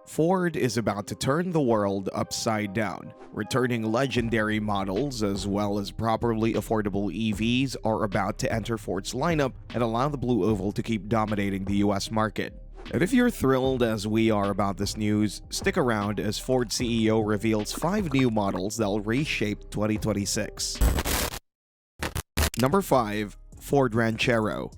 Ford is about to turn the world upside down. Returning legendary models as well as properly affordable EVs are about to enter Ford's lineup and allow the Blue Oval to keep dominating the US market. And if you're thrilled as we are about this news, stick around as Ford CEO reveals 5 new models that'll reshape 2026. Number 5. Ford Ranchero.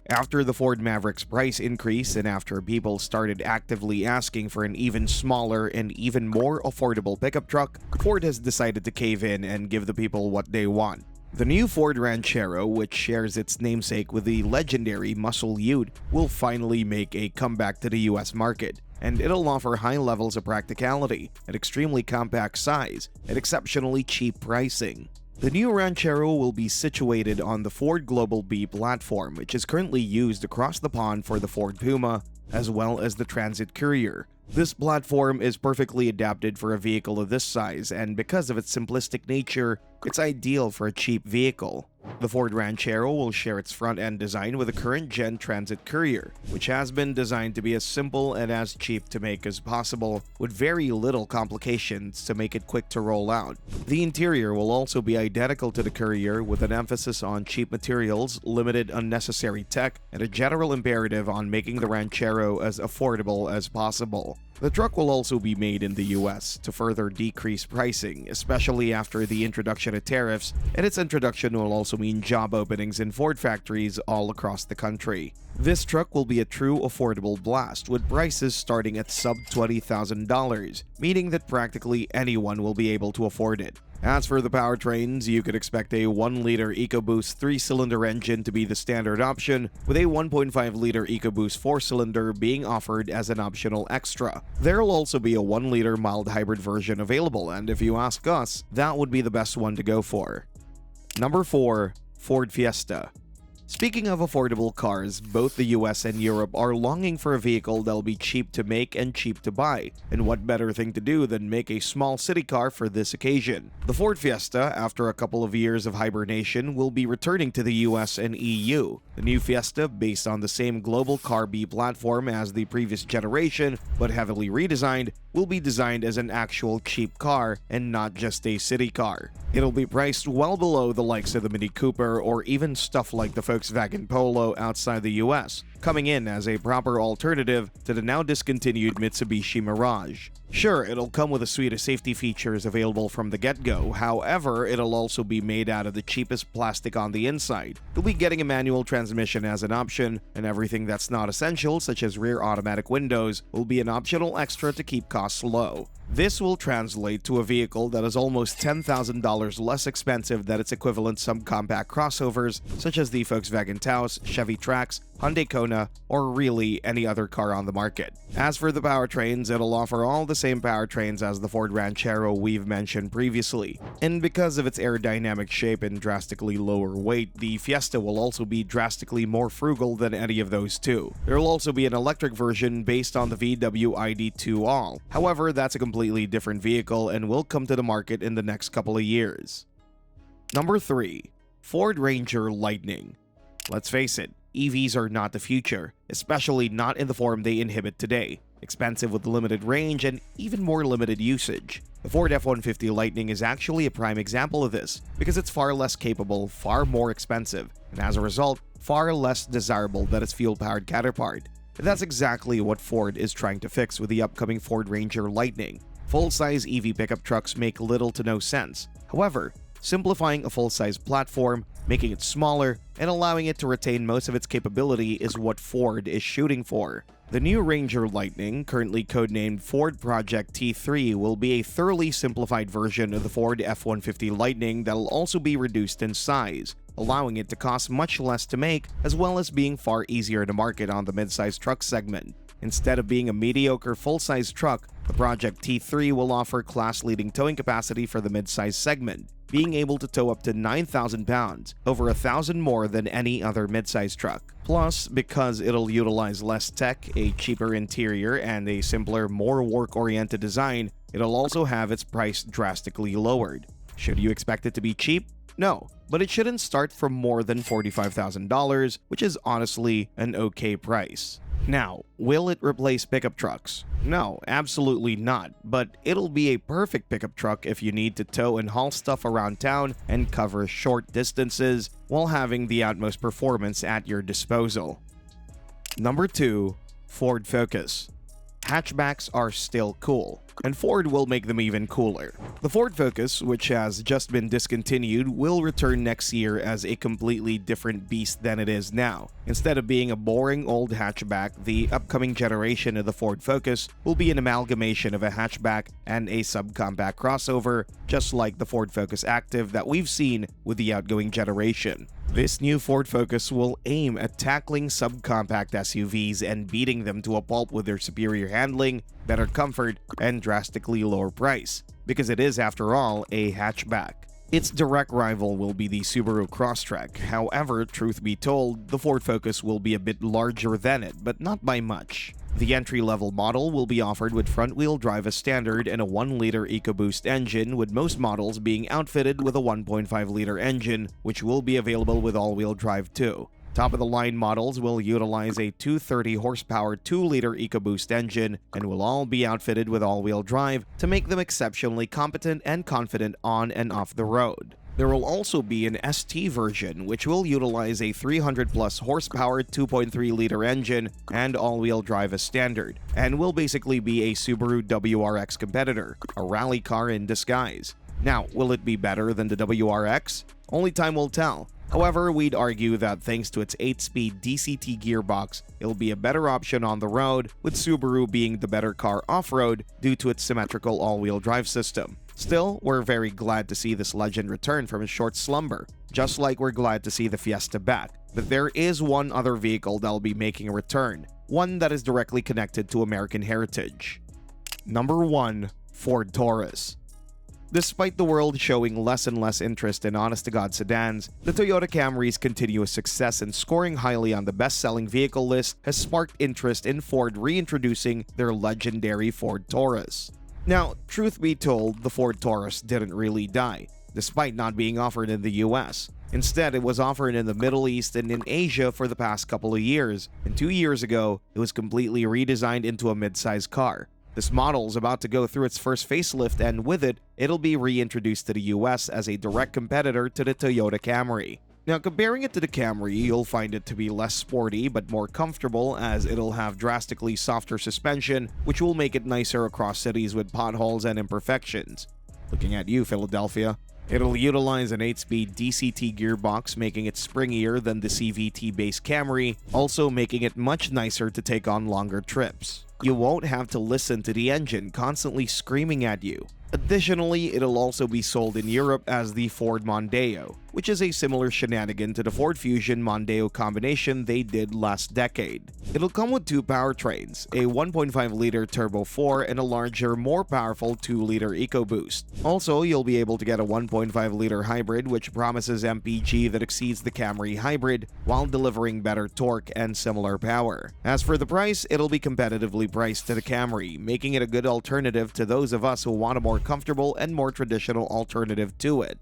After the Ford Maverick's price increase and after people started actively asking for an even smaller and even more affordable pickup truck, Ford has decided to cave in and give the people what they want. The new Ford Ranchero, which shares its namesake with the legendary Muscle Ute, will finally make a comeback to the US market, and it'll offer high levels of practicality, an extremely compact size, and exceptionally cheap pricing. The new Ranchero will be situated on the Ford Global B platform, which is currently used across the pond for the Ford Puma, as well as the Transit Courier. This platform is perfectly adapted for a vehicle of this size, and because of its simplistic nature, it's ideal for a cheap vehicle. The Ford Ranchero will share its front-end design with the current-gen Transit Courier, which has been designed to be as simple and as cheap to make as possible, with very little complications to make it quick to roll out. The interior will also be identical to the Courier, with an emphasis on cheap materials, limited unnecessary tech, and a general imperative on making the Ranchero as affordable as possible. The truck will also be made in the US to further decrease pricing, especially after the introduction of tariffs, and its introduction will also mean job openings in Ford factories all across the country. This truck will be a true affordable blast, with prices starting at sub $20,000, meaning that practically anyone will be able to afford it. As for the powertrains, you could expect a 1-liter EcoBoost 3-cylinder engine to be the standard option, with a 1.5-liter EcoBoost 4-cylinder being offered as an optional extra. There'll also be a 1-liter mild hybrid version available, and if you ask us, that would be the best one to go for. Number 4. Ford Fiesta. Speaking of affordable cars, both the US and Europe are longing for a vehicle that'll be cheap to make and cheap to buy, and what better thing to do than make a small city car for this occasion. The Ford Fiesta, after a couple of years of hibernation, will be returning to the US and EU. The new Fiesta, based on the same global Car B platform as the previous generation, but heavily redesigned, will be designed as an actual cheap car and not just a city car. It'll be priced well below the likes of the Mini Cooper or even stuff like the Volkswagen Polo outside the US, coming in as a proper alternative to the now discontinued Mitsubishi Mirage. Sure, it'll come with a suite of safety features available from the get-go, however, it'll also be made out of the cheapest plastic on the inside. You'll be getting a manual transmission as an option, and everything that's not essential, such as rear automatic windows, will be an optional extra to keep costs low. This will translate to a vehicle that is almost $10,000 less expensive than its equivalent subcompact crossovers such as the Volkswagen Taurus, Chevy Trax, Hyundai Kona, or really any other car on the market. As for the powertrains, it'll offer all the same powertrains as the Ford Ranchero we've mentioned previously. And because of its aerodynamic shape and drastically lower weight, the Fiesta will also be drastically more frugal than any of those two. There will also be an electric version based on the VW ID2 All. However, that's a completely different vehicle and will come to the market in the next couple of years. Number 3. Ford Ranger Lightning. Let's face it, EVs are not the future, especially not in the form they inhibit today. Expensive with limited range and even more limited usage. The Ford F-150 Lightning is actually a prime example of this, because it's far less capable, far more expensive, and as a result, far less desirable than its fuel-powered counterpart. And that's exactly what Ford is trying to fix with the upcoming Ford Ranger Lightning. Full-size EV pickup trucks make little to no sense. However, simplifying a full-size platform, making it smaller, and allowing it to retain most of its capability is what Ford is shooting for. The new Ranger Lightning, currently codenamed Ford Project T3, will be a thoroughly simplified version of the Ford F-150 Lightning that'll also be reduced in size, allowing it to cost much less to make, as well as being far easier to market on the midsize truck segment. Instead of being a mediocre full-size truck, the Project T3 will offer class-leading towing capacity for the midsize segment, being able to tow up to 9,000 pounds, over 1,000 more than any other midsize truck. Plus, because it'll utilize less tech, a cheaper interior, and a simpler, more work-oriented design, it'll also have its price drastically lowered. Should you expect it to be cheap? No, but it shouldn't start from more than $45,000, which is honestly an okay price. Now, will it replace pickup trucks? No, absolutely not, but it'll be a perfect pickup truck if you need to tow and haul stuff around town and cover short distances while having the utmost performance at your disposal. Number 2. Ford Focus. Hatchbacks are still cool, and Ford will make them even cooler. The Ford Focus, which has just been discontinued, will return next year as a completely different beast than it is now. Instead of being a boring old hatchback, the upcoming generation of the Ford Focus will be an amalgamation of a hatchback and a subcompact crossover, just like the Ford Focus Active that we've seen with the outgoing generation. This new Ford Focus will aim at tackling subcompact SUVs and beating them to a pulp with their superior handling, better comfort, and drastically lower price, because it is, after all, a hatchback. Its direct rival will be the Subaru Crosstrek. However, truth be told, the Ford Focus will be a bit larger than it, but not by much. The entry-level model will be offered with front-wheel drive as standard and a 1-liter EcoBoost engine, with most models being outfitted with a 1.5-liter engine, which will be available with all-wheel drive too. Top-of-the-line models will utilize a 230-horsepower 2-liter EcoBoost engine and will all be outfitted with all-wheel drive to make them exceptionally competent and confident on and off the road. There will also be an ST version, which will utilize a 300-plus horsepower 2.3-liter engine and all-wheel drive as standard, and will basically be a Subaru WRX competitor, a rally car in disguise. Now, will it be better than the WRX? Only time will tell. However, we'd argue that thanks to its 8-speed DCT gearbox, it'll be a better option on the road, with Subaru being the better car off-road due to its symmetrical all-wheel drive system. Still, we're very glad to see this legend return from a short slumber, just like we're glad to see the Fiesta back. But there is one other vehicle that'll be making a return, one that is directly connected to American heritage. Number 1. Ford Taurus. Despite the world showing less and less interest in honest-to-God sedans, the Toyota Camry's continuous success in scoring highly on the best-selling vehicle list has sparked interest in Ford reintroducing their legendary Ford Taurus. Now, truth be told, the Ford Taurus didn't really die, despite not being offered in the US. Instead, it was offered in the Middle East and in Asia for the past couple of years, and 2 years ago, it was completely redesigned into a mid-size car. This model is about to go through its first facelift, and with it, it'll be reintroduced to the US as a direct competitor to the Toyota Camry. Now, comparing it to the Camry, you'll find it to be less sporty but more comfortable, as it'll have drastically softer suspension, which will make it nicer across cities with potholes and imperfections. Looking at you, Philadelphia. It'll utilize an 8-speed DCT gearbox, making it springier than the CVT-based Camry, also making it much nicer to take on longer trips. You won't have to listen to the engine constantly screaming at you. Additionally, it'll also be sold in Europe as the Ford Mondeo, which is a similar shenanigan to the Ford Fusion Mondeo combination they did last decade. It'll come with 2 powertrains, a 1.5-liter Turbo 4 and a larger, more powerful 2-liter EcoBoost. Also, you'll be able to get a 1.5-liter hybrid, which promises MPG that exceeds the Camry hybrid while delivering better torque and similar power. As for the price, it'll be competitively priced to the Camry, making it a good alternative to those of us who want a more comfortable and more traditional alternative to it.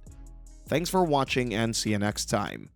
Thanks for watching, and see you next time.